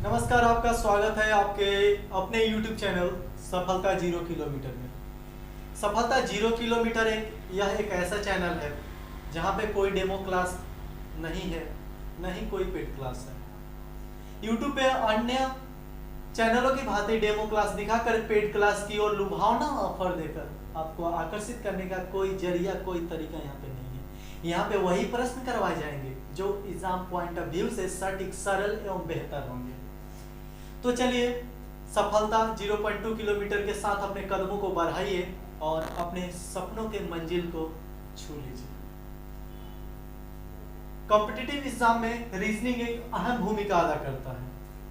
नमस्कार, आपका स्वागत है आपके अपने YouTube चैनल सफलता 0 किलोमीटर में। सफलता 0 किलोमीटर एक ऐसा चैनल है जहाँ पे कोई डेमो क्लास नहीं है, न ही कोई पेड क्लास है। YouTube पे अन्य चैनलों की भांति डेमो क्लास दिखाकर पेड क्लास की ओर लुभावना ऑफर देकर आपको आकर्षित करने का कोई जरिया, कोई तरीका यहाँ पे नहीं है। यहाँ पे वही प्रश्न करवाए जाएंगे जो एग्जाम पॉइंट ऑफ व्यू से सटीक, सरल एवं बेहतर होंगे। तो चलिए सफलता 0.2 किलोमीटर के साथ अपने कदमों को बढ़ाइए और अपने सपनों के मंजिल को छू लीजिए। कॉम्पिटिटिव एग्जाम में रीजनिंग एक अहम भूमिका अदा करता है।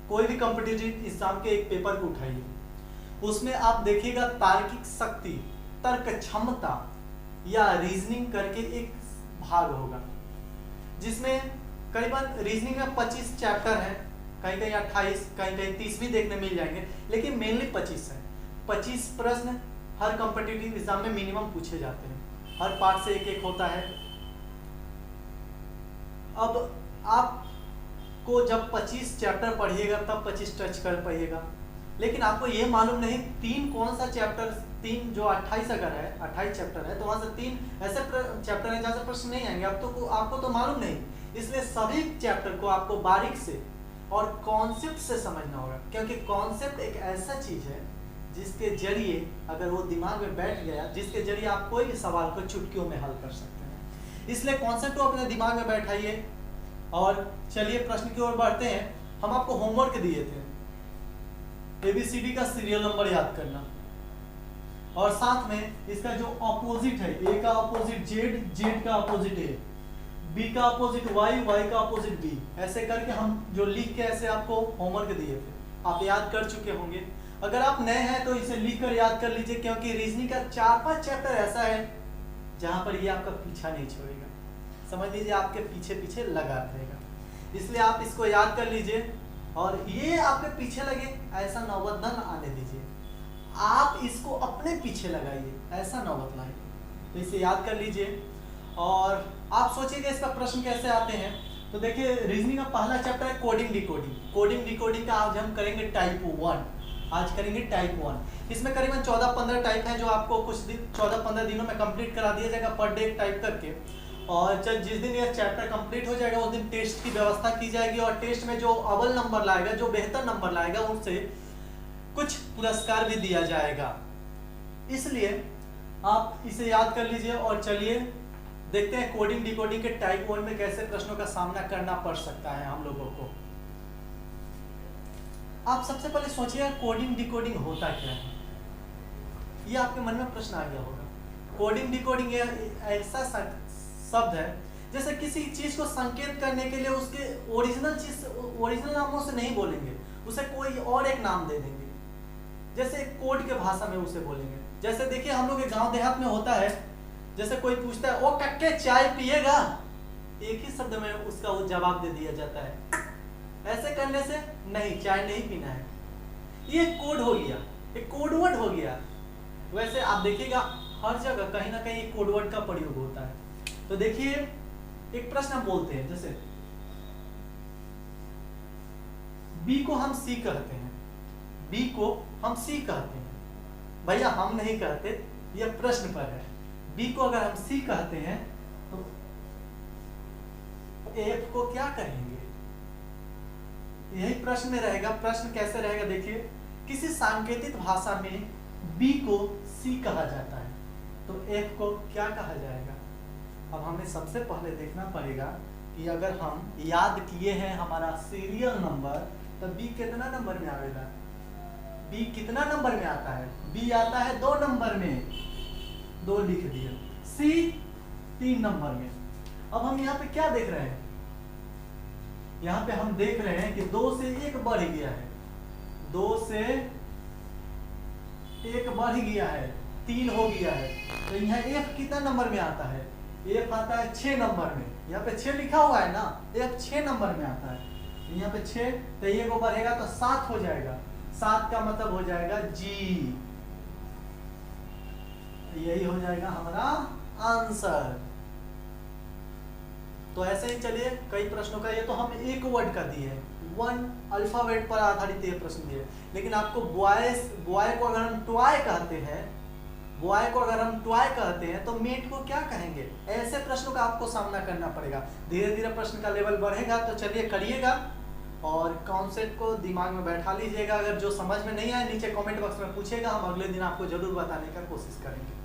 कोई भी कॉम्पिटिटिव एग्जाम के एक पेपर को उठाइए, उसमें आप देखिएगा तार्किक शक्ति, तर्क क्षमता या रीजनिंग करके एक भाग होगा, जिसमें करीबन रीजनिंग में 25 चैप्टर हैं, कहीं कहीं 28, कहीं कहीं 30 भी देखने मिल जाएंगे, लेकिन मेनली 25 है। 25 प्रश्न हर कॉम्पिटिटिव एग्जाम में मिनिमम पूछे जाते हैं। हर पार्ट से एक एक होता है। अब आपको जब 25 चैप्टर पढ़िएगा तब 25 टच कर पाइएगा, लेकिन आपको ये मालूम नहीं तीन कौन सा चैप्टर, तीन जो 28 अगर है, 28 चैप्टर है तो वहां से तीन ऐसे चैप्टर है जहां से प्रश्न नहीं आएंगे। आपको तो मालूम नहीं, इसलिए सभी चैप्टर को आपको बारीक से और कॉन्सेप्ट से समझना होगा, क्योंकि कॉन्सेप्ट एक ऐसा चीज है जिसके जरिए अगर वो दिमाग में बैठ गया, जिसके जरिए आप कोई भी सवाल को चुटकियों में हल कर सकते हैं। इसलिए कॉन्सेप्ट को अपने दिमाग में बैठाइए और चलिए प्रश्न की ओर बढ़ते हैं। हम आपको होमवर्क दिए थे ABCD का सीरियल नंबर याद करना, और साथ में इसका जो ऑपोजिट है, A का ऑपोजिट Z, Z का ऑपोजिट A, B का ऑपोजिट Y, Y का ऑपोजिट B, ऐसे करके हम जो लिख के ऐसे आपको होमवर्क दिए थे, आप याद कर चुके होंगे। अगर आप नए हैं तो इसे लिख कर याद कर लीजिए, क्योंकि रीजनिंग का 4-5 चैप्टर ऐसा है जहां पर ये आपका पीछा नहीं छोड़ेगा, समझ लीजिए आपके पीछे पीछे लगा रहेगा। इसलिए आप इसको याद कर लीजिए और ये आपके पीछे लगे ऐसा नौबत न आने दीजिए। आप इसको अपने पीछे लगाइए, ऐसा नौबत लाइए। तो इसे याद कर लीजिए और आप सोचिएगा इसका प्रश्न कैसे आते हैं। तो देखिए रीजनिंग का पहला चैप्टर है कोडिंग डिकोडिंग। कोडिंग डिकोडिंग का आज हम करेंगे टाइप 1। आज करेंगे टाइप 1। इसमें करीबन 14-15 टाइप है जो आपको कुछ दिन 14-15 दिनों में कंप्लीट करा दिया जाएगा पर डे टाइप करके। और जब जिस दिन यह चैप्टर कंप्लीट हो जाएगा उस दिन टेस्ट की व्यवस्था की जाएगी, और टेस्ट में जो अव्वल नंबर लाएगा, जो बेहतर नंबर लाएगा, उनसे कुछ पुरस्कार भी दिया जाएगा। इसलिए आप इसे याद कर लीजिए और चलिए देखते हैं कोडिंग डिकोडिंग के टाइप 1 में कैसे प्रश्नों का सामना करना पड़ सकता है हम लोगों को। आप सबसे पहले सोचिए कोडिंग डिकोडिंग होता क्या है, ये आपके मन में प्रश्न आ गया होगा। कोडिंग डिकोडिंग ऐसा शब्द है जैसे किसी चीज को संकेत करने के लिए उसके ओरिजिनल नामों से नहीं बोलेंगे, उसे कोई और एक नाम दे देंगे, जैसे कोड के भाषा में उसे बोलेंगे। जैसे देखिए हम लोग के गांव देहात में होता है, जैसे कोई पूछता है ओ कक्के चाय पिएगा, एक ही शब्द में उसका वो जवाब दे दिया जाता है। ऐसे करने से नहीं, चाय नहीं पीना है, ये कोड हो गया, एक कोडवर्ड हो गया। वैसे आप देखिएगा हर जगह कहीं ना कहीं कोडवर्ड का प्रयोग होता है। तो देखिए एक प्रश्न हम बोलते हैं, जैसे बी को हम सी कहते हैं, बी को हम सी कहते हैं। भैया हम नहीं कहते, यह प्रश्न पर है। बी को अगर हम सी कहते हैं तो एफ को क्या कहेंगे, यही प्रश्न में रहेगा। प्रश्न कैसे रहेगा देखिए, किसी सांकेतिक भाषा में बी को सी कहा जाता है तो एफ को क्या कहा जाएगा। अब हमें सबसे पहले देखना पड़ेगा कि अगर हम याद किए हैं हमारा सीरियल नंबर, तो बी कितना नंबर में आएगा। बी कितना नंबर में आता है, बी आता है 2 नंबर में, 2 लिख दिया। सी 3 नंबर में। अब हम यहाँ पे क्या देख रहे हैं, यहाँ पे हम देख रहे हैं कि 2 से 1 बढ़ गया है, 2 से 1 बढ़ गया है, 3 हो गया है। तो यहाँ एफ कितना नंबर में आता है, एफ आता है 6 नंबर में। यहाँ पे 6 लिखा हुआ है ना, एफ 6 नंबर में आता है। यहाँ पे 6, तो ये को बढ़ेगा तो 7 हो जाएगा। 7 का मतलब हो जाएगा जी, यही हो जाएगा हमारा आंसर। तो ऐसे ही चलिए कई प्रश्नों का, ये तो हम एक वर्ड का दिए हैं, वन अल्फाबेट पर आधारित ये प्रश्न दिए। लेकिन आपको बॉय को अगर हम टॉय कहते हैं, बॉय को अगर हम टॉय कहते हैं तो मेट को क्या कहेंगे? ऐसे प्रश्नों का आपको सामना करना पड़ेगा। धीरे धीरे प्रश्न का लेवल बढ़ेगा, तो चलिए करिएगा और कॉन्सेप्ट को दिमाग में बैठा लीजिएगा। अगर जो समझ में नहीं आए नीचे कमेंट बॉक्स में पूछेगा, हम अगले दिन आपको जरूर बताने का कोशिश करेंगे।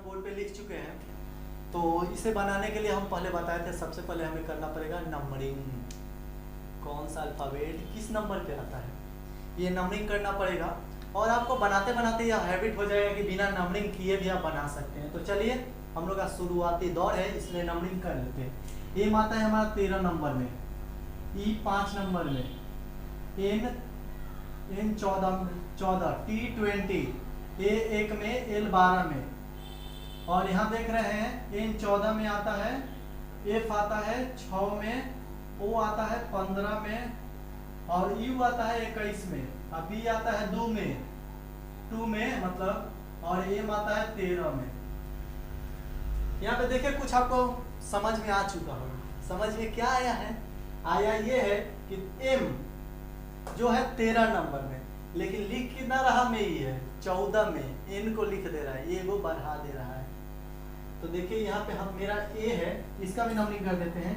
बोर्ड पे लिख चुके हैं, तो इसे बनाने के लिए हम पहले बताए थे, सबसे पहले हमें करना पड़ेगा नंबरिंग। कौन सा अल्फाबेट किस नंबर पे आता है, ये नंबरिंग करना पड़ेगा। और आपको बनाते बनाते यह हैबिट हो जाएगा कि बिना नंबरिंग किए भी आप बना सकते हैं। तो चलिए, हम लोग का शुरुआती दौर है, इसलिए नंबरिंग कर लेते हैं। एम आता है हमारा 13 नंबर में, ई 5 नंबर में, एन 14, टी 20, ए 1 में, एल 12 में। और यहाँ देख रहे हैं एन 14 में आता है, एफ आता है 6 में, ओ आता है 15 में, और यू आता है 21 में, और बी आता है 2 में मतलब, और एम आता है 13 में। यहाँ पे देखिए कुछ आपको समझ में आ चुका होगा। समझ में क्या आया है? आया ये है कि एम जो है 13 नंबर में, लेकिन लिख कितना रहा में ही है 14 में, एन को लिख दे रहा है, ये वो बढ़ा दे रहा है। तो देखिए यहाँ पे हम, मेरा ए है, इसका भी नंबरिंग कर देते हैं।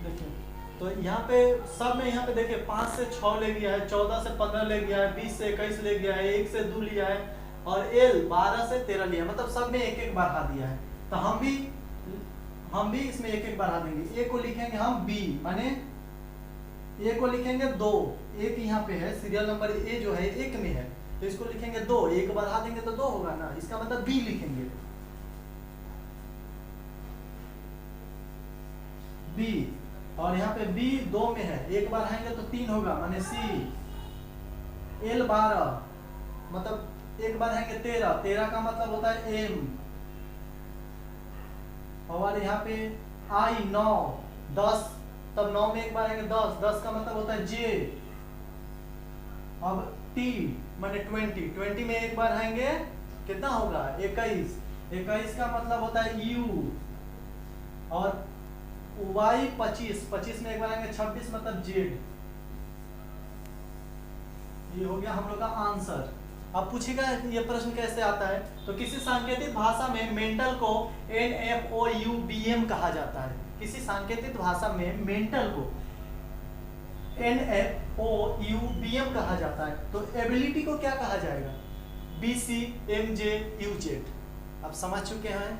देखिए तो यहाँ पे सब में, यहाँ पे देखिए 5 से 6 ले गया है, 14 से 15 ले गया है, 20 से 21 ले गया है, 1 से 2 लिया है, और एल 12 से 13 लिया है, मतलब सब में एक एक बढ़ा दिया है। तो हम भी इसमें एक एक बढ़ा देंगे। ए को लिखेंगे हम बी, माने ए को लिखेंगे 2, एक यहाँ पे है, सीरियल नंबर ए जो है 1 में है, तो इसको लिखेंगे 2, एक बढ़ा देंगे तो 2 होगा ना, इसका मतलब बी लिखेंगे, बी। और यहाँ पे बी 2 में है, एक बढ़ाएंगे तो 3 होगा, माने सी। एल 12 मतलब एक बढ़ाएंगे 13 का मतलब होता है एम। और यहाँ पे आई 9, 10, तब 9 में एक बार आएंगे 10 का मतलब होता है जे। अब टी माने 20 में एक बार आएंगे कितना होगा 21 का मतलब होता है यू। और वाई 25 में एक बार आएंगे 26 मतलब जेड। ये हो गया हम लोग का आंसर। अब पूछेगा ये प्रश्न कैसे आता है, तो किसी सांकेतिक भाषा में मेंटल को NFOUBM कहा जाता है। किसी सांकेतिक भाषा में मेंटल को NFOUBM कहा जाता है, तो एबिलिटी को क्या कहा जाएगा? BCMJUZ। आप समझ चुके हैं,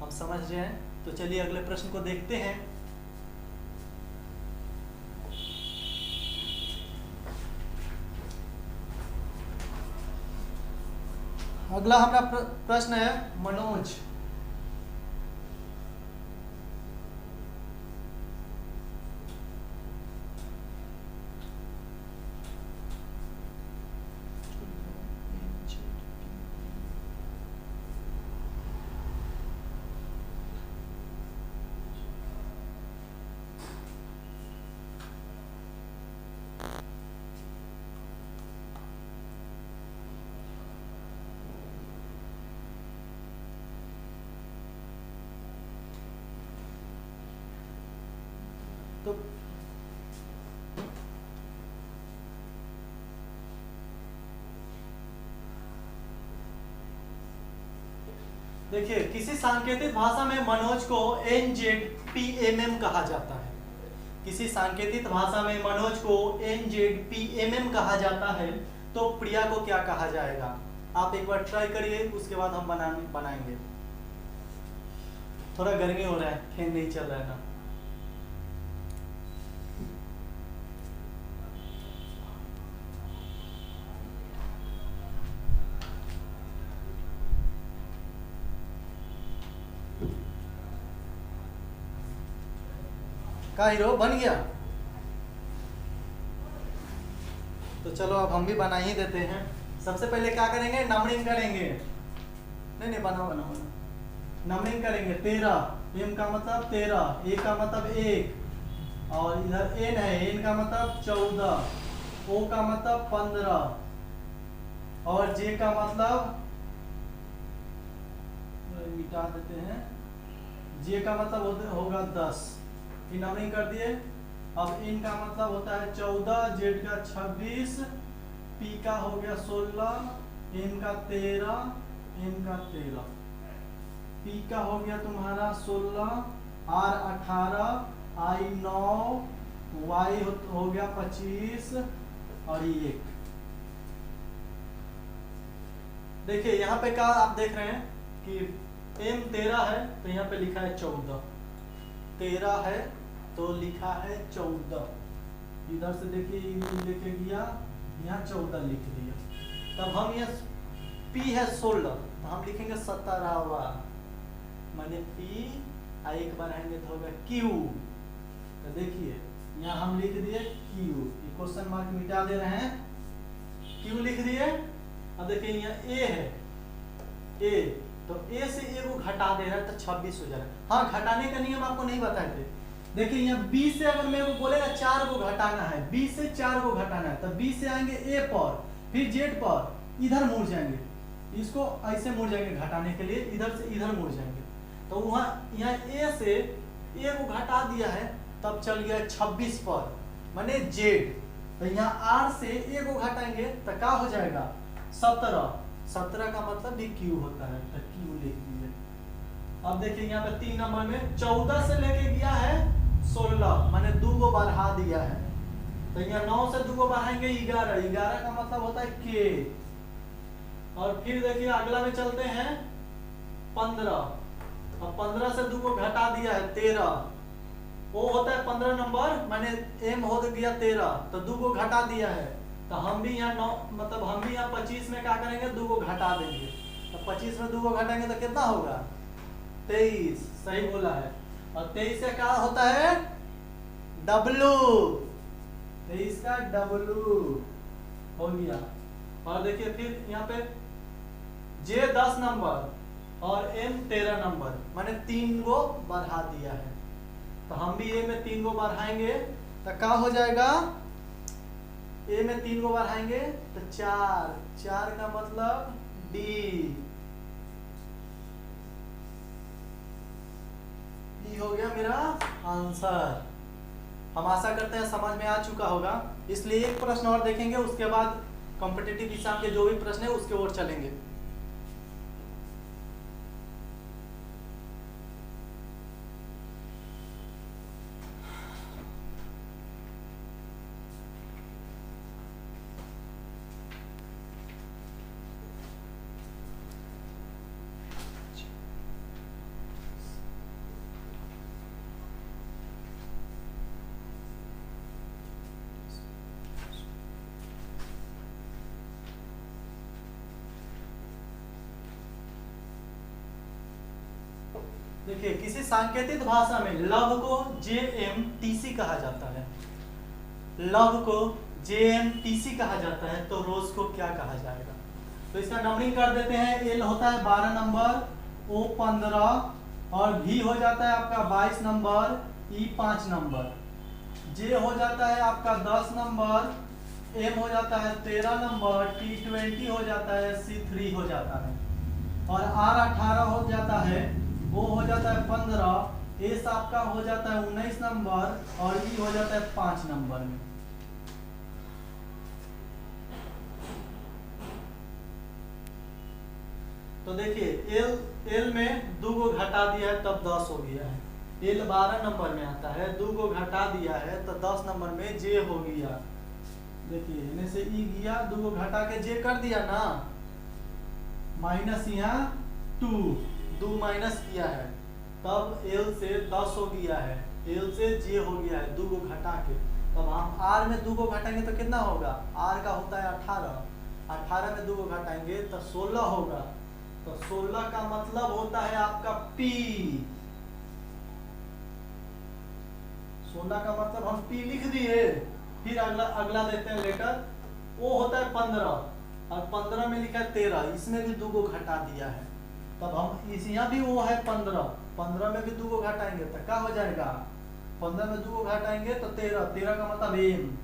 हम समझ रहे हैं, तो चलिए अगले प्रश्न को देखते हैं। अगला हमारा प्रश्न है मनोज। तो देखिए किसी सांकेतिक भाषा में मनोज को NZPMM कहा जाता है। किसी सांकेतिक भाषा में मनोज को NZPMM कहा जाता है, तो प्रिया को क्या कहा जाएगा? आप एक बार ट्राई करिए, उसके बाद हम बनाएंगे। थोड़ा गर्मी हो रहा है, फैन नहीं चल रहा है ना। का हीरो बन गया। तो चलो अब हम भी बना ही देते हैं। सबसे पहले क्या करेंगे, नंबरिंग करेंगे। नहीं बनाओ बनाओ, नंबरिंग करेंगे। 13, एम का मतलब 13, ए का मतलब 1, और इधर एन है, एन का मतलब 14, ओ का मतलब 15, और जे का मतलब मिटा देते हैं, जे का मतलब होगा 10। ये नंबरिंग कर दिए। अब इन का मतलब होता है 14, जेड का 26, पी का हो गया 16, एम का 13, एम का 13, पी का हो गया तुम्हारा 16, आर 18, आई 9, वाई हो गया 25, और ये 1। देखिए यहाँ पे क्या आप देख रहे हैं कि एम 13 है तो यहाँ पे लिखा है 14, 13 है तो लिखा है 14। इधर से देखिए लेके गया, यहाँ 14 लिख दिया। तब हम ये पी है 16 तो हम लिखेंगे 17वां, माने पी, एक बार आएंगे तो होगा क्यू। तो देखिए यहाँ हम लिख दिए क्यू, क्वेश्चन मार्क मिटा दे रहे हैं, क्यू लिख दिए। अब देखिए यहाँ ए है, ए तो ए से ए को घटा दे रहा है तो 26 हो जा रहा है। हाँ, घटाने का नियम आपको नहीं बताए थे। देखिए यहाँ बी से अगर मेरे को बोलेगा 4 को घटाना है, बी से 4 को घटाना है, तो बी से आएंगे ए पर, फिर जेड पर, इधर मुड़ जाएंगे, इसको ऐसे मुड़ जाएंगे घटाने के लिए, इधर से इधर मुड़ जाएंगे। तो वहाँ यहाँ ए से ए को घटा दिया है, तब चल गया 26 पर, माने जेड। तो यहाँ आर से ए को घटाएंगे तो क्या हो जाएगा 17, 17 का मतलब भी क्यू होता है, तो क्यू लिख दीजिए। अब देखिए यहाँ पे 3 नंबर में 14 से लेके गया है 16, माने 2 को बढ़ा दिया है, तो यहाँ 9 से 2 को बढ़ाएंगे 11, 11 का मतलब होता है के। और फिर देखिए अगला में चलते हैं 15, अब 15 से 2 को घटा दिया है 13, वो होता है 15 नंबर, माने एम हो गया 13, तो 2 को घटा दिया है, तो हम भी यहाँ 9 मतलब हम भी यहाँ 25 में क्या करेंगे 2 को घटा देंगे, तो 25 में 2 को घटाएंगे तो कितना होगा 23, सही बोला है। और 23 का क्या होता है डब्लू, 23 का डब्लू हो गया। और देखिए फिर यहाँ पे जे 10 नंबर और एम 13 नंबर, माने 3 को बढ़ा दिया है, तो हम भी ए में 3 को बढ़ाएंगे तो क्या हो जाएगा, ए में 3 को बढ़ाएंगे तो 4, 4 का मतलब डी, ये हो गया मेरा आंसर। हम आशा करते हैं समझ में आ चुका होगा, इसलिए एक प्रश्न और देखेंगे, उसके बाद कॉम्पिटिटिव एग्जाम के जो भी प्रश्न है उसके ओर चलेंगे। देखिए किसी सांकेतिक भाषा में लव को JMTC कहा जाता है, लव को JMTC कहा जाता है, तो रोज को क्या कहा जाएगा। तो इसका नंबरिंग कर देते हैं। एल होता है 12 नंबर, O 15, और V हो जाता है आपका 22 नंबर, E 5 नंबर, J हो जाता है आपका 10 नंबर, M हो जाता है 13 नंबर, T 20 हो जाता है, C 3 हो जाता है, और R 18 हो जाता है, O हो जाता है 15, S आपका हो जाता है 19 नंबर, और E हो जाता है 5 नंबर में। तो देखिए L में 2 को घटा दिया है तब 10 हो गया है, L 12 नंबर में आता है, 2 को घटा दिया है तो 10 नंबर में J हो गया। देखिए इन्हें से E गया, 2 को घटा के J कर दिया ना, माइनस यहाँ 2 माइनस किया है, तब L से 10 हो गया है, L से J हो गया है 2 को घटा के। तब हम R में 2 को घटाएंगे तो कितना होगा, R का होता है 18, 18 में 2 को घटाएंगे तो 16 होगा, तो 16 का मतलब होता है आपका P, 16 का मतलब हम P लिख दिए। फिर अगला देते हैं लेटर वो होता है 15 और 15 में लिखा है 13, इसमें भी 2 को घटा दिया है। तब हम इस यहाँ भी वो है 15 में भी 2 को घटाएंगे तो क्या हो जाएगा, 15 में 2 को घटाएंगे तो 13 का मतलब एम।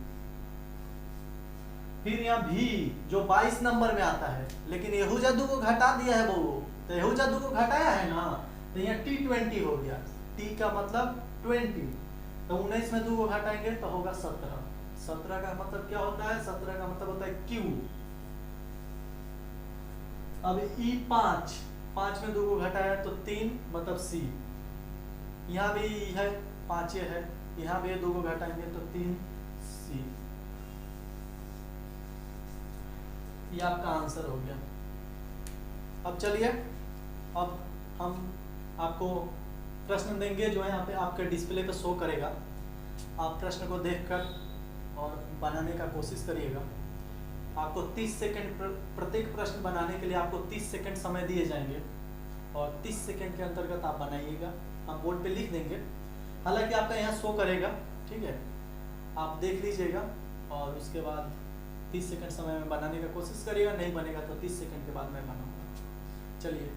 फिर यहाँ भी जो 22 नंबर में आता है, लेकिन यहूजा 2 को घटा दिया है वो, तो यहूजा 2 को घटाया है ना, तो यहाँ T20 हो गया, T का मतलब 20, तो 19 में 2 को घटाएंगे तो होगा 17। 17 का मतलब क्या होता है, 17 का मतलब होता है Q। अब E5, 5 में 2 को घटाया तो 3 मतलब C। यहाँ भी है 5 है, यहाँ भी 2 को घटाएंगे तो 3 C। ये आपका आंसर हो गया। अब चलिए, अब हम आपको प्रश्न देंगे जो है यहाँ पे आपके डिस्प्ले पे शो करेगा। आप प्रश्न को देखकर और बनाने का कोशिश करिएगा। आपको 30 सेकंड प्रत्येक प्रश्न बनाने के लिए आपको 30 सेकंड समय दिए जाएंगे और 30 सेकंड के अंतर्गत आप बनाइएगा। हम बोर्ड पे लिख देंगे, हालांकि आपका यहाँ शो करेगा, ठीक है, आप देख लीजिएगा और उसके बाद 30 सेकंड समय में बनाने का कोशिश करिएगा। नहीं बनेगा तो 30 सेकंड के बाद मैं बनाऊंगा। चलिए,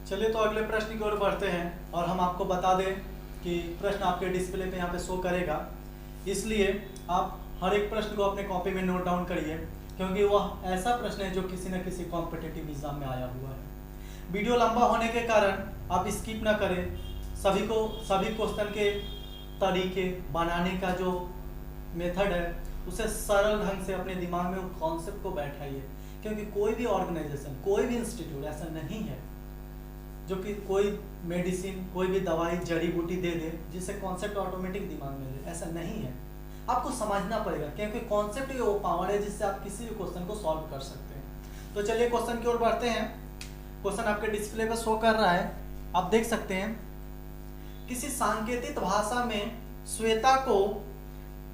चलिए तो अगले प्रश्न की ओर बढ़ते हैं और हम आपको बता दें कि प्रश्न आपके डिस्प्ले पे यहाँ पे शो करेगा, इसलिए आप हर एक प्रश्न को अपने कॉपी में नोट डाउन करिए, क्योंकि वह ऐसा प्रश्न है जो किसी न किसी कॉम्पिटिटिव एग्जाम में आया हुआ है। वीडियो लंबा होने के कारण आप स्किप ना करें। सभी क्वेश्चन के तरीके बनाने का जो मेथड है उसे सरल ढंग से अपने दिमाग में उस कॉन्सेप्ट को बैठाइए, क्योंकि कोई भी ऑर्गेनाइजेशन, कोई भी इंस्टीट्यूट ऐसा नहीं है जो कि कोई मेडिसिन, कोई भी दवाई, जड़ी बूटी दे दे जिससे कॉन्सेप्ट ऑटोमेटिक दिमाग में ले, ऐसा नहीं है। आपको समझना पड़ेगा, क्योंकि कॉन्सेप्ट ही वो पावर है जिससे आप किसी भी क्वेश्चन को सॉल्व कर सकते हैं। तो चलिए क्वेश्चन की ओर बढ़ते हैं। क्वेश्चन आपके डिस्प्ले पर शो कर रहा है, आप देख सकते हैं। किसी सांकेतिक भाषा में श्वेता को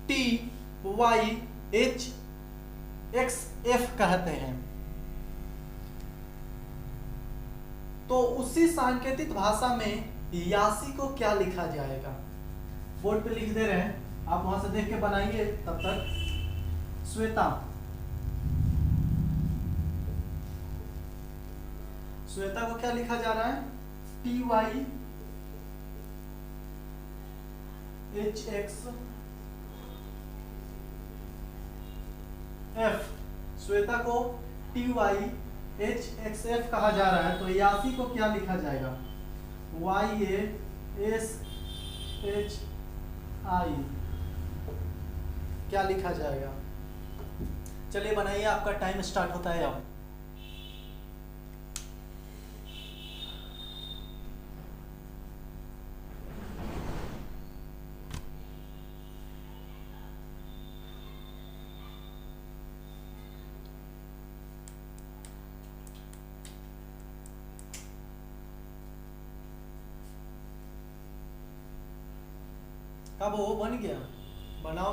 TYHXF कहते हैं, तो उसी सांकेतिक भाषा में यासी को क्या लिखा जाएगा। बोर्ड पे लिख दे रहे हैं, आप वहां से देख के बनाइए। तब तक श्वेता को क्या लिखा जा रहा है, TYHXF। श्वेता को TYHXF कहा जा रहा है, तो यासी को क्या लिखा जाएगा, YASHI क्या लिखा जाएगा। चलिए बनाइए, आपका टाइम स्टार्ट होता है अब। कब वो बन गया, बनाओ।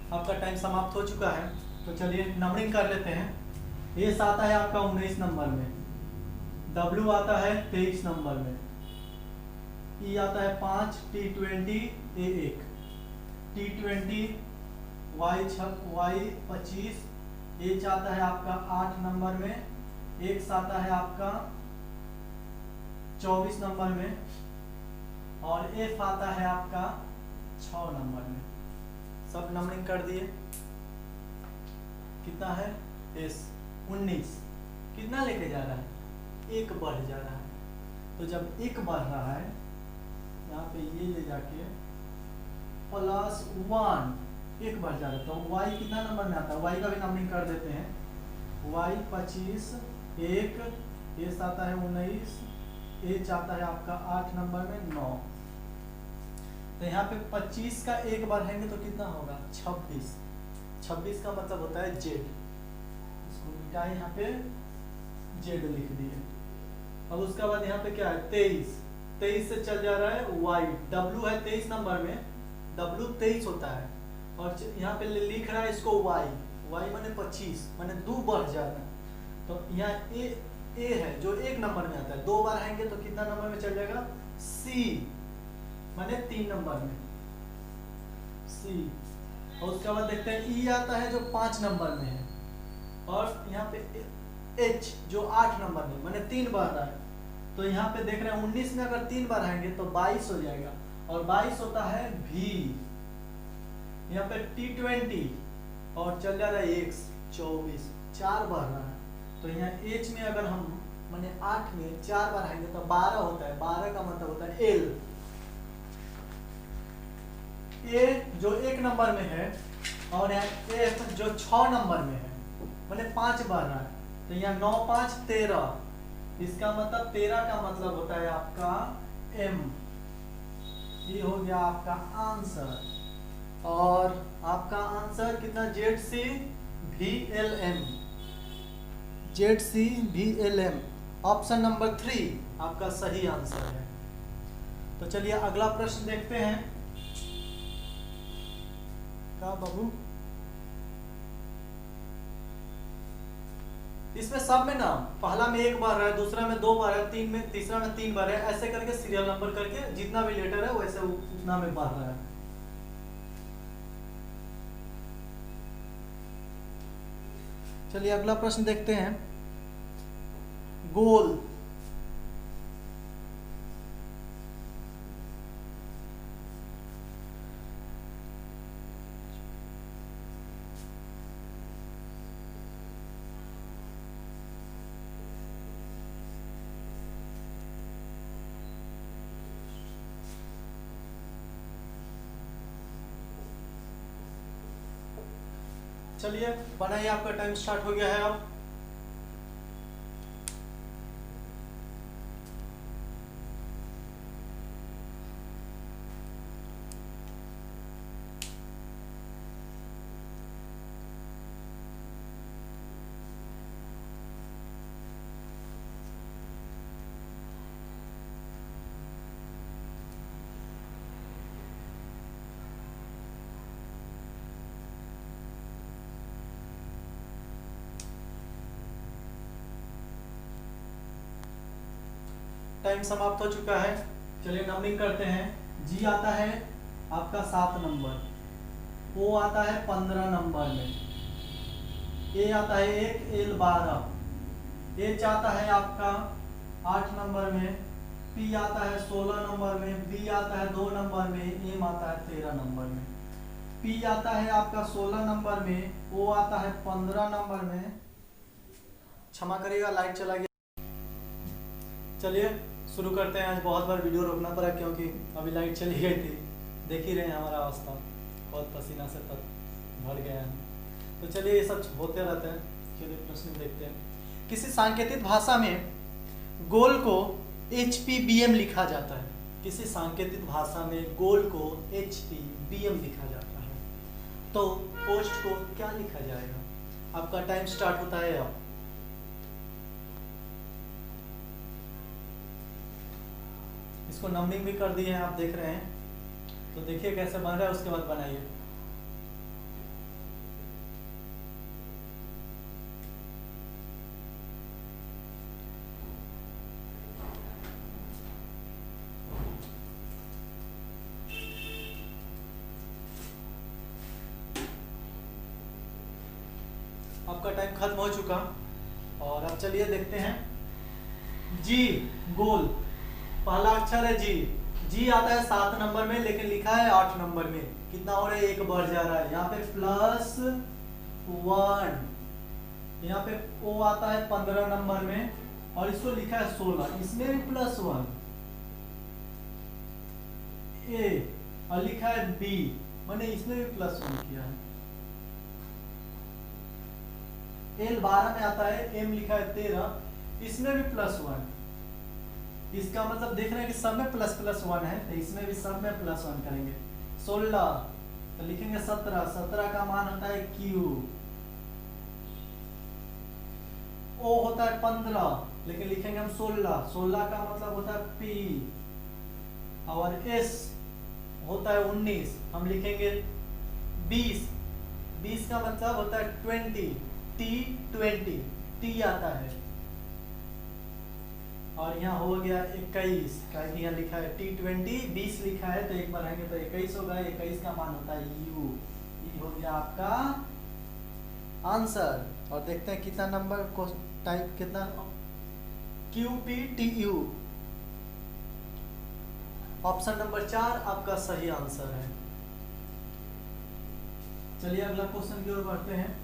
आपका टाइम समाप्त हो चुका है, तो चलिए नंबरिंग कर लेते हैं। एस आता है आपका 19 नंबर में, W आता है 23 नंबर में, E आता है 5, T20 A1, T20 Y25, H आता है आपका 8 नंबर में, X आता है आपका 24 नंबर में और F आता है आपका 6 नंबर में। सब नंबरिंग कर दिए। कितना है, S 19, कितना लेके जा रहा है, 1 बढ़ जा रहा है। तो जब 1 बढ़ रहा है, यहाँ पे ये ले जाके +1, 1 बढ़ जा रहा है, तो Y कितना नंबर में आता है, Y का भी नंबरिंग कर देते हैं। Y 25, 1, S आता है 19, H आता है आपका 8 नंबर में 9। तो यहाँ पे 25 का एक बढ़ाएंगे तो कितना होगा 26। 26 का मतलब होता है जेड, इसको मिटाए यहाँ पे जेड लिख दिए। अब उसके बाद यहाँ पे क्या है 23, 23 से चल जा रहा है वाई, डब्लू है 23 नंबर में, डब्लू 23 होता है और यहाँ पे लिख रहा है इसको वाई, वाई माने 25 माने 2 बढ़ जाना। तो यहाँ ए है जो 1 नंबर में आता है, 2 बार आएंगे तो कितना नंबर में चल जाएगा सी माने 3 नंबर में सी। और उसके बाद देखते हैं ई आता है जो 5 नंबर में है और यहाँ पे एच जो 8 नंबर में माने 3 बार रहा है। तो यहाँ पे देख रहे हैं 19 में अगर 3 बार आएंगे तो 22 हो जाएगा और 22 होता है भी। यहाँ पे T20 और चल जा रहा है X 24, 4 बार रहा है। तो यहाँ H में अगर हम माने 8 में 4 बार आएंगे तो 12 होता है, 12 का मतलब होता है L। A जो 1 नंबर में है और यहाँ F जो 6 नंबर में है माने 5 बार रहा है। तो यहाँ 9 5 13, इसका मतलब 13 का मतलब होता है आपका M। ये हो गया आपका आंसर और आपका आंसर कितना ZC-VLM, ZC-VLM ऑप्शन नंबर 3 आपका सही आंसर है। तो चलिए अगला प्रश्न देखते हैं। क्या बाबू इसमें सब में ना पहला में 1 बार है, दूसरा में 2 बार है, तीसरा में 3 बार है, ऐसे करके सीरियल नंबर करके जितना भी लेटर है वैसे उतना में बढ़ रहा है। चलिए अगला प्रश्न देखते हैं। गोल चलिए बनाइए, आपका टाइम स्टार्ट हो गया है। अब टाइम समाप्त हो चुका है। चलिए नंबरिंग करते हैं। जी आता है आपका 7 नंबर, ओ आता है 15 नंबर में, ए आता है 1, एल 12, एच आता है आपका 8 नंबर में, पी आता है 16 नंबर में, बी आता है 2 नंबर में, एम आता है 13 नंबर में। पी आता है आपका 16 नंबर में, ओ आता है 15 नंबर में, क्षमा करिएगा लाइट चला गया। चलिए शुरू करते हैं। आज बहुत बार वीडियो रोकना पड़ा क्योंकि अभी लाइट चली गई थी। देख ही रहे हैं हमारा अवस्था, बहुत पसीना से तक भर गया है। तो चलिए ये सब होते रहते हैं। चलिए प्रश्न देखते हैं। किसी सांकेतिक भाषा में गोल को HPBM लिखा जाता है। किसी सांकेतिक भाषा में गोल को HPBM लिखा जाता है, तो पोस्ट को क्या लिखा जाएगा? आपका टाइम स्टार्ट होता है अब। इसको नंबरिंग भी कर दिए हैं, आप देख रहे हैं। तो देखिए कैसे बन रहा है, उसके बाद बनाइए। आपका टाइम खत्म हो चुका और अब चलिए देखते हैं। जी गोल, पहला अक्षर है जी। जी आता है 7 नंबर में लेकिन लिखा है 8 नंबर में। कितना हो रहा है? 1 बढ़ जा रहा है। यहाँ पे +1। यहाँ पे ओ आता है 15 नंबर में और इसको लिखा है 16, इसमें भी +1। ए और लिखा है बी, मैंने इसमें भी +1 किया है। एल 12 में आता है, एम लिखा है 13, इसमें भी +1। इसका मतलब देख रहे हैं कि सब में प्लस प्लस वन है, तो इसमें भी सब में प्लस वन करेंगे। 16 तो लिखेंगे 17, 17 का मान होता है Q। O होता है 15, लेकिन लिखेंगे हम 16, 16 का मतलब होता है P। और S होता है 19, हम लिखेंगे 20, 20 का मतलब होता है 20, T20, T आता है। और यहाँ हो गया 21, क्योंकि यहाँ लिखा है T20, 20 लिखा है तो एक बार आएंगे तो 21 होगा। 21 का मान होता है U। ये हो गया आपका आंसर। और देखते हैं कितना नंबर को टाइप कितना, QPTU। ऑप्शन नंबर 4 आपका सही आंसर है। चलिए अगला क्वेश्चन की ओर बढ़ते हैं।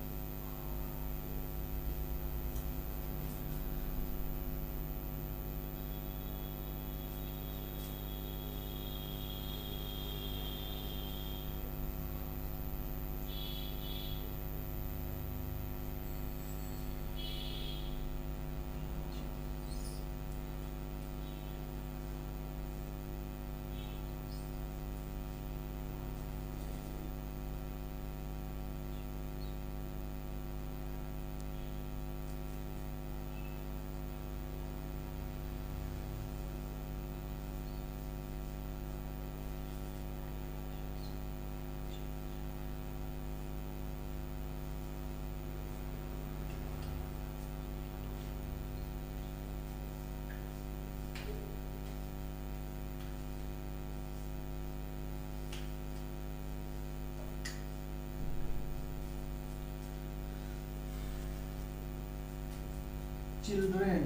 चिल्ड्रेन,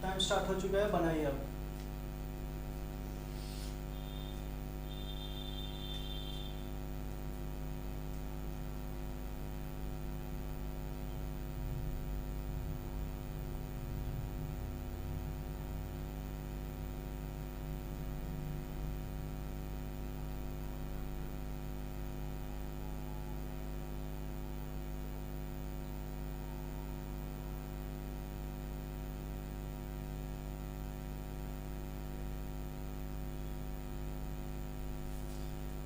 टाइम स्टार्ट हो चुका है, बनाइए अब।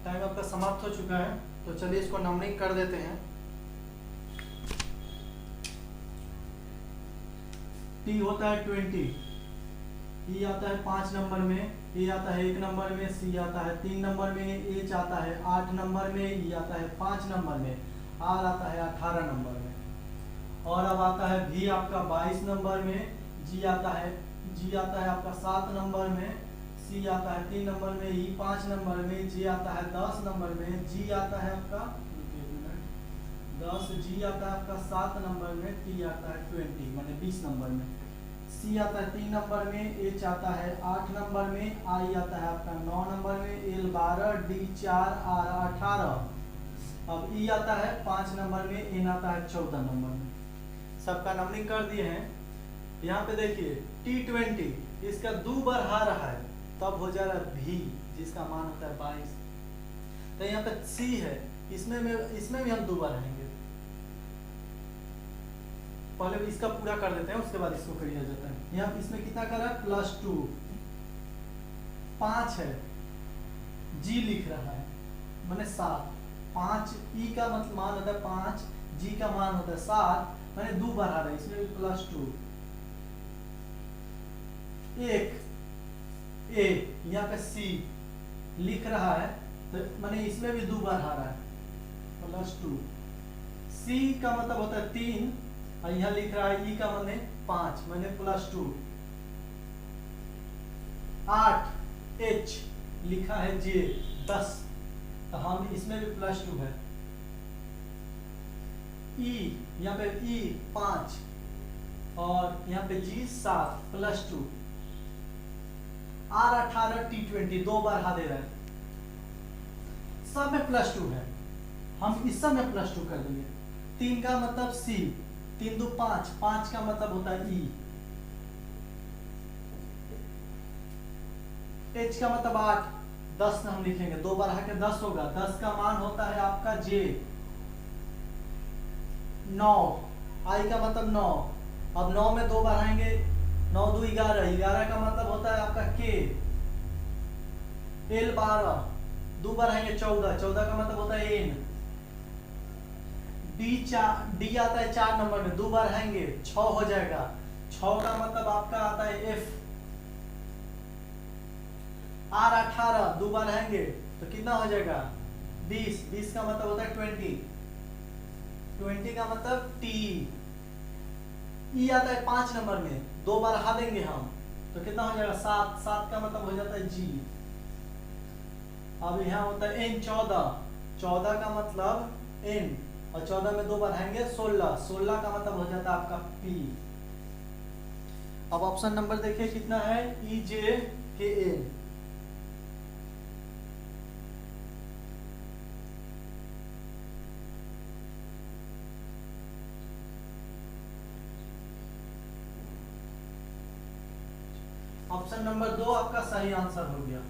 टाइम आपका समाप्त हो चुका है, तो चलिए इसको नंबरिंग कर देते हैं। T होता है 20, E आता है 5 नंबर में, A आता है 1 नंबर में, C आता है 3 नंबर में, H आता है 8 नंबर में, E आता है 5 नंबर में, R आता है 18 नंबर में। और अब आता है V आपका 22 नंबर में, G आता है आपका 7 नंबर में, C आता है 3 नंबर में, E 5 नंबर में, J आता है 10 नंबर में, G आता है आपका 10, G आता है आपका 7 नंबर में, T आता है 20 माने 20 नंबर में, C आता है 3 नंबर में, H आता है 8 नंबर में, I आता है आपका 9 नंबर में, L 12, D 4, R 18। अब E आता है 5 नंबर में, N आता है 14 नंबर में। सबका नंबरिंग कर दिए हैं। यहाँ पे देखिए T20 इसका 2 बढ़ा रहा है, तब हो जा रहा है V, जिसका मान होता है 22। तो यहाँ पे C है, इसमें भी हम 2 बढ़ाएंगे। पहले इसका पूरा कर देते हैं, उसके बाद इसको किया जाता है। यहाँ इसमें कितना कर रहा है +2, 5 है, G लिख रहा है माने 7, 5 E का मतलब मान होता है 5, G का मान होता है 7 माने 2 बढ़ा रहा है, इसमें भी +2। 1 A यहाँ पे C लिख रहा है, तो माने इसमें भी 2 बढ़ा रहा है, +2। C का मतलब होता है 3 और यहाँ लिख रहा है E का माने 5 माने +2। 8 H लिखा है J 10, तो हम इसमें भी +2 है। E यहाँ पे E 5 और यहाँ पे G 7 +2। R 18 T20 2 बढ़ा दे रहा है, सब में +2 है, हम इस सब में +2 कर देंगे। 3 का मतलब C, 3 2 5, 5 का मतलब होता है E, H का मतलब 8, 10 हम लिखेंगे, 2 बढ़ा के 10 होगा, 10 का मान होता है आपका J 9, आई का मतलब 9। अब 9 में 2 बढ़ाएंगे, 9 2 11, 11 का मतलब होता है आपका के। एल 12, 2 बढ़ाएंगे 14, 14 का मतलब होता है एन। डी आता है 4 नंबर में, 2 बढ़ाएंगे 6 हो जाएगा, 6 का मतलब आपका आता है एफ। आर 18, 2 बढ़ाएंगे तो कितना हो जाएगा 20, 20 का मतलब होता है 20, 20 का मतलब टी। ई आता है 5 नंबर में, 2 बढ़ा देंगे हम तो कितना हो जाएगा 7, 7 का मतलब हो जाता है जी। अब यहाँ होता है एन 14, 14 का मतलब एन, और 14 में 2 बढ़ाएंगे 16, 16 का मतलब हो जाता है आपका पी। अब ऑप्शन नंबर देखिए कितना है, ई जे के एन। ऑप्शन नंबर 2 आपका सही आंसर हो गया।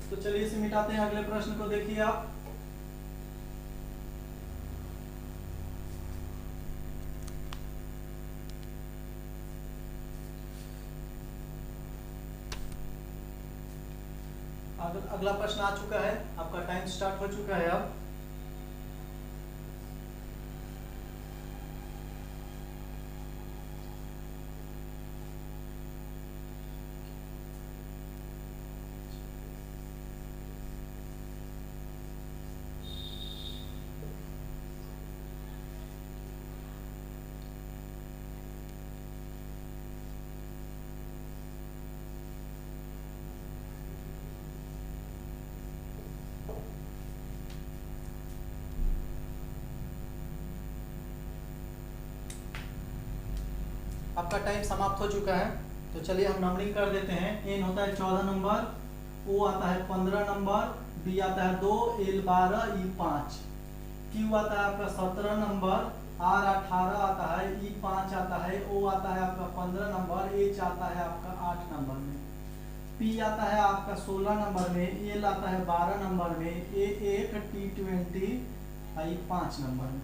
तो चलिए इसे मिटाते हैं, अगले प्रश्न को देखिए आप। अगला प्रश्न आ चुका है, आपका टाइम स्टार्ट हो चुका है अब। आपका टाइम समाप्त हो चुका है, तो चलिए हम नंबरिंग कर देते हैं। एन होता है 14 नंबर, ओ आता है 15 नंबर, बी आता है 2, एल 12, ई 5, क्यू आता है आपका 17 नंबर, आर 18 आता है, ई 5 आता है, ओ आता है आपका 15 नंबर, एच आता है आपका 8 नंबर में, पी आता है आपका 16 नंबर में, एल आता है 12 नंबर में, ए 1, टी 20, आई 5 नंबर में।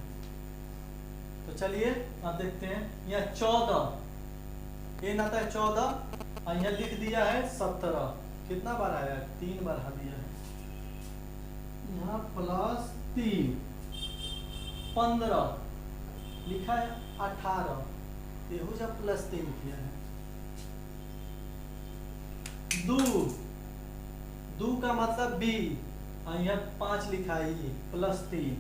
तो चलिए अब देखते हैं, यह 14 एन आता है 14, और यहाँ लिख दिया है 17, कितना बार आया है 3 बार बढ़ा दिया है, यहाँ प्लस 3, 15 लिखा है 18, ये जब प्लस 3 किया है। 2 का मतलब बी, और यहाँ 5 लिखा है ये प्लस 3,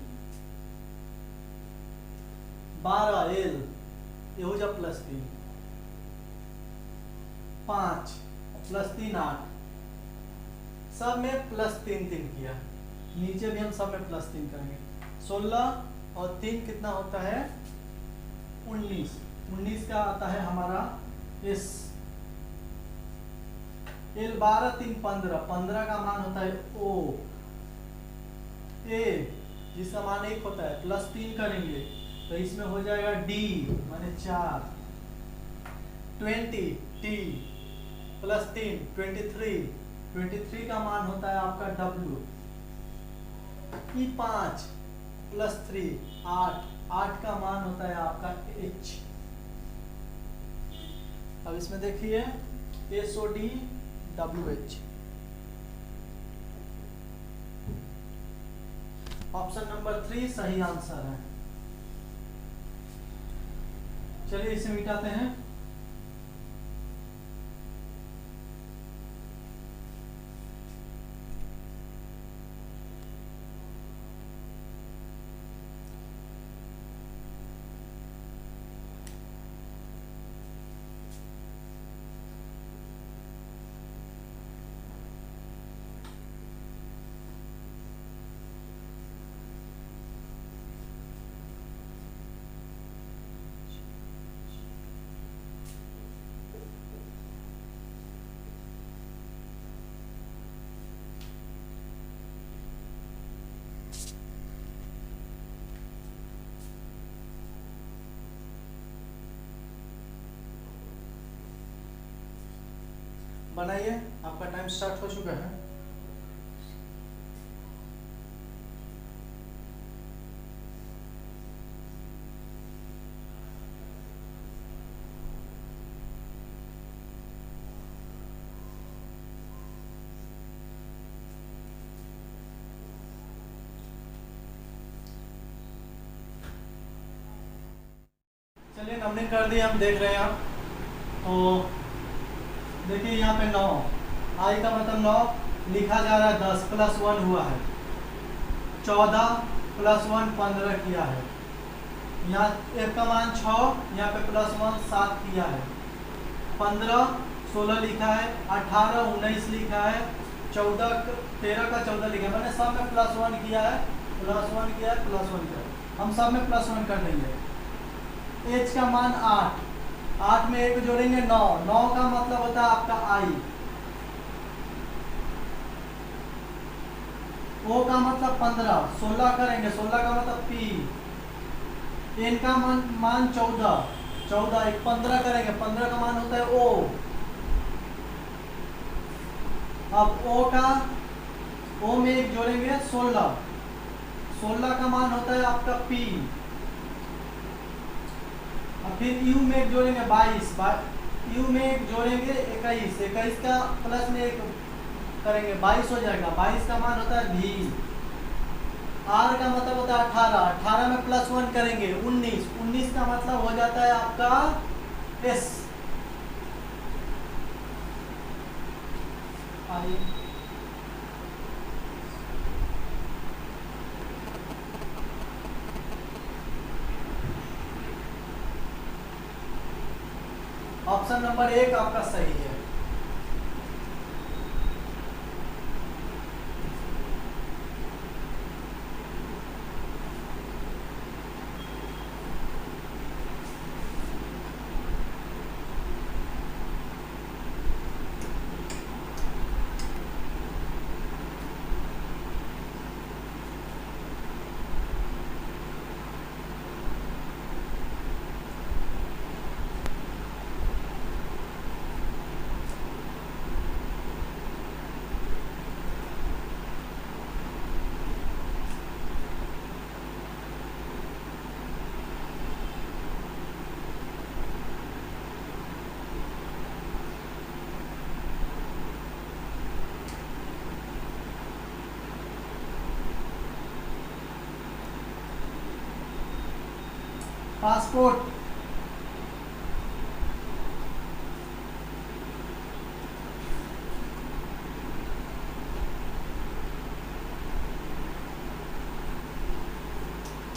12 एल, ये जब प्लस 3, 5 प्लस 3 8, सब में प्लस 3 3 किया, नीचे भी हम सब में प्लस 3 करेंगे। 16 और 3 कितना होता है 19, 19 का आता है हमारा एस। एल 12 3 15, 15 का मान होता है ओ। ए जिसका मान 1 होता है प्लस 3 करेंगे तो इसमें हो जाएगा डी माने 4, 20 टी प्लस 3 23, 23 का मान होता है आपका डब्ल्यू। ई 5 प्लस 3 8, 8 का मान होता है आपका एच। अब इसमें देखिए S O D W H. Option number 3 सही आंसर है। चलिए इसे मिटाते हैं। बनाइए, आपका टाइम स्टार्ट हो चुका है। चलिए नंबरिंग कर दी, हम देख रहे हैं आप। तो देखिए यहाँ पे 9, आई का मतलब 9 लिखा जा रहा है, 10 प्लस 1 हुआ है, 14 प्लस 1 15 किया है, यहाँ f का मान 6, यहाँ पे प्लस 1 7 किया है, 15 16 लिखा है, 18 19 लिखा है, 14 13 का 14 लिखा है। मैंने सब में प्लस 1 किया है, प्लस 1 किया है, प्लस 1 किया है, हम सब में प्लस 1 कर देंगे। h का मान 8, 8 में एक जोड़ेंगे 9, 9 का मतलब होता है आपका i, o का मतलब 15, 16 करेंगे, 16 का मतलब p, n का मान 14, 14 एक 15 करेंगे, 15 का मान होता है o। अब o में एक जोड़ेंगे 16, 16 का मान होता है आपका p। अब फिर u में एक जोड़ेंगे 22, u में एक जोड़ेंगे 21, 21 का प्लस में एक करेंगे 22 हो जाएगा, 22 का मान होता है v। r का मतलब होता है 18, 18 में प्लस 1 करेंगे 19, 19 का मतलब हो जाता है आपका s। ऑप्शन नंबर 1 आपका सही है। पासपोर्ट,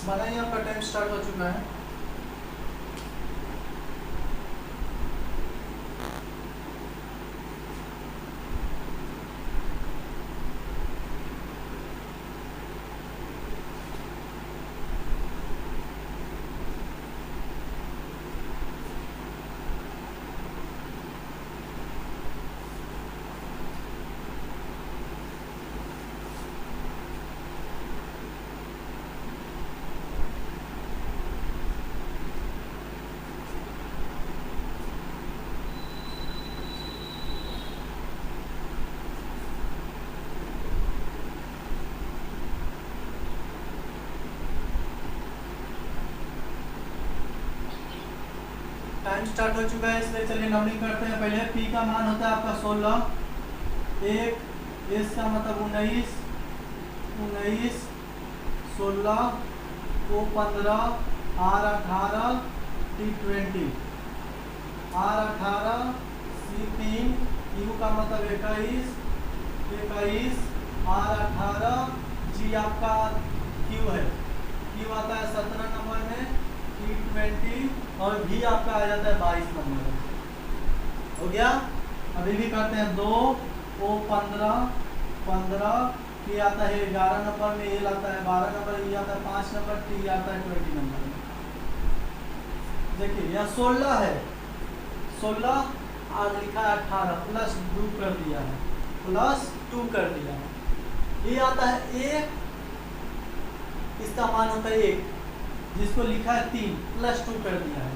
बनाइए, आपका टाइम स्टार्ट हो चुका है। टाइम स्टार्ट हो चुका है, इसलिए चलिए नंबरिंग करते हैं। पहले p का मान होता है आपका 16, 1, s का मतलब 19, 19, 16, o 15, r 18, t 20, r 18, c 3, u का मतलब 21, 21, r 18, g आपका q है, q आता है 17 नंबर में, t 20 और भी आपका आ जाता है 22 नंबर। हो गया। अभी भी करते हैं 2, o 15, 15, ये आता है 11 नंबर में, ये आता है 12 नंबर, ये आता है 5 नंबर, टी आता है 20 नंबर में। देखिए यहाँ 16 है, 16 आज लिखा है 18 प्लस 2 कर दिया है, प्लस 2 कर दिया है। ये आता है 1, इसका मान होता है 1, जिसको लिखा है 3 प्लस 2 कर दिया है।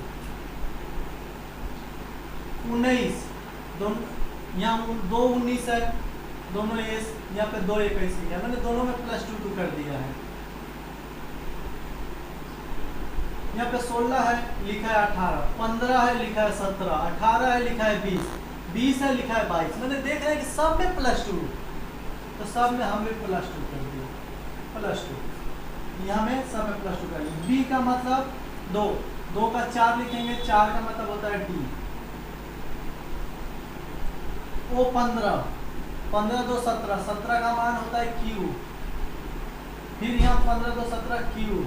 19, दोनों यहाँ 2 19 है, दोनों एस, यहाँ पे 2 21 है, मैंने दोनों में प्लस 2 कर दिया है। यहाँ पे 16 है, लिखा है 18, 15 है, लिखा है 17, 18 है, लिखा है 20, 20 है, लिखा है 22। मैंने देख रहा है कि सब में प्लस 2, तो सब में हमें प्लस 2 कर दिया, प्लस 2 यहाँ में सब में प्लस 2 कर दिया। बी का मतलब 2, 2 का 4 लिखेंगे, 4 का मतलब होता है डी। ओ 15, 15 2 17, 17 का मान होता है क्यू। फिर यहाँ 15 2 17 क्यू।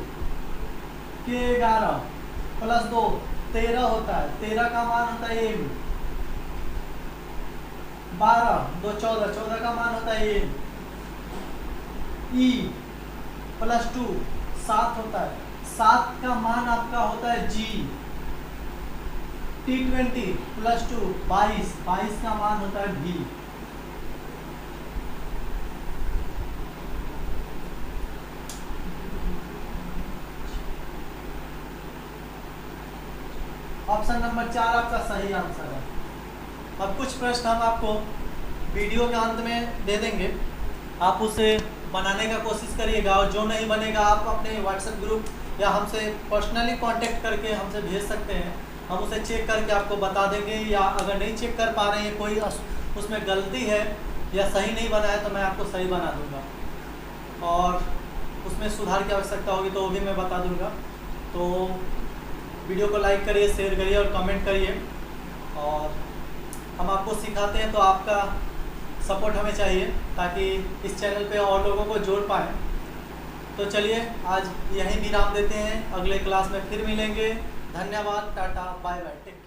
के 11 प्लस 2 13 होता है, 13 का मान होता है एम। 12 2 14, 14 का मान होता है एम। ई प्लस 2 7 होता है, 7 का मान आपका होता है जी। T20 प्लस 2 22, 22 का मान होता है भी। ऑप्शन नंबर 4 आपका सही आंसर है। अब कुछ प्रश्न हम आपको वीडियो के अंत में दे देंगे, आप उसे बनाने का कोशिश करिएगा, और जो नहीं बनेगा आप अपने व्हाट्सएप ग्रुप या हमसे पर्सनली कांटेक्ट करके हमसे भेज सकते हैं। हम उसे चेक करके आपको बता देंगे, या अगर नहीं चेक कर पा रहे हैं, कोई उसमें गलती है या सही नहीं बना है, तो मैं आपको सही बना दूंगा, और उसमें सुधार की आवश्यकता होगी तो वो भी मैं बता दूंगा। तो वीडियो को लाइक करिए, शेयर करिए और कमेंट करिए, और हम आपको सिखाते हैं तो आपका सपोर्ट हमें चाहिए, ताकि इस चैनल पे और लोगों को जोड़ पाएँ। तो चलिए आज यहीं विराम देते हैं, अगले क्लास में फिर मिलेंगे। धन्यवाद, टाटा, बाय बाय, टेक केयर।